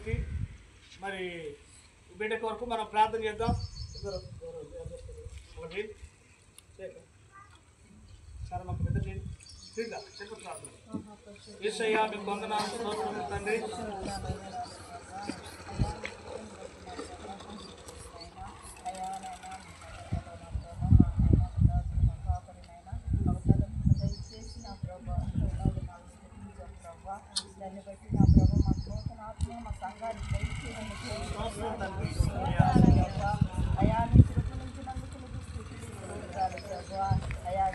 గారికి మరి బిడ్డ కొరకు మనం ప్రార్థన చేద్దాం. చాలా మాకు పెద్ద చిన్న ప్రార్థన. యేసయ్యా మీకు వందనాలు స్తోత్రములు తండ్రి. దాన్ని బట్టి నా ప్రభు మా నూతన ఆత్మ మా సంఘాన్ని అయా నీ కృప నుంచినందుకు నీకు స్తుతులు స్తోత్రాలు ప్రభు. అయా నా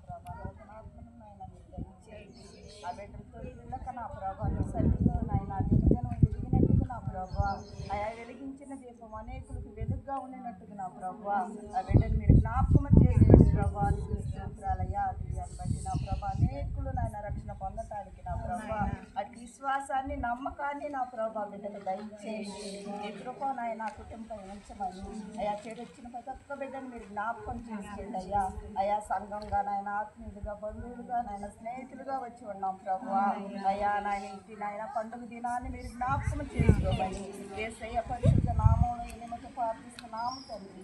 ప్రభా నూతనాత్మను నాయన మీరు దయచేయండి. ఆ బిడ్డలతో పిల్లక నా ప్రభా నీ సన్నిధిలో నాయన దినదినం ఎదిగినట్టుగా నా ప్రభా అయా వెలిగించిన దీపం అనేకులకు వెలుగుగా ఉండినట్టుగా నా ప్రభా ఆ బిడ్డను మీరు జ్ఞాపకం చేసుకోండి ప్రభా. స్తోత్రాలయ్యా దాన్ని బట్టి నా ప్రభా అనేకులు నాయన రక్షణ పొందటానికి నా ప్రభా అటు విశ్వాసాన్ని నమ్మకాన్ని నా ప్రభా బిడ్డను దయచేయండి. నీ కృప నాయన కుటుంబం ఉంచమని అయా చెడు వచ్చిన ప్రతి ఒక్క బిడ్డను మీరు జ్ఞాపకం చేసుకోండి అయ్యా. అయా సంఘంగా నాయన ఆత్మీయులుగా బంధువులుగా నాయన స్నేహితులుగా వచ్చి ఉన్నాం ప్రభా. అయా నాయన ఇంటి నాయన పండుగ దినాన్ని మీరు జ్ఞాపకం చేసుకోమని యేసయ్య పరిశుద్ధ నామం నిమిత్తం ప్రార్థిస్తున్నాము తండ్రి.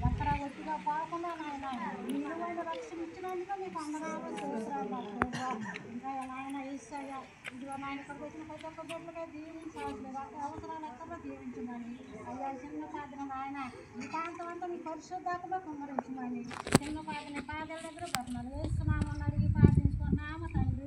ఎక్కడ గట్టిగా పోకుండా నాయన నిజమైన రక్షణ ఇచ్చినందుకు మీకు అందరూ చూస్తున్నాను. ఇంకా నాయన ఈశ్వయ్య ఇదిగో నాయన ఇక్కడికి వచ్చిన ప్రతి ఒక్క బిడ్డలుగా దీవించవద్దు. వాటి అవసరాలు ఎక్కడ దీవించమని అయ్యా చిన్న పాత్ర నాయన ఈ ప్రాంతం అంతా మీ పరిశుద్ధాత్మలో కుమ్మరించమని చిన్న పాత్ర పాదాల దగ్గర పట్టణాలు వేస్తున్నామని అడిగి ప్రార్థించుకున్నాము తండ్రి.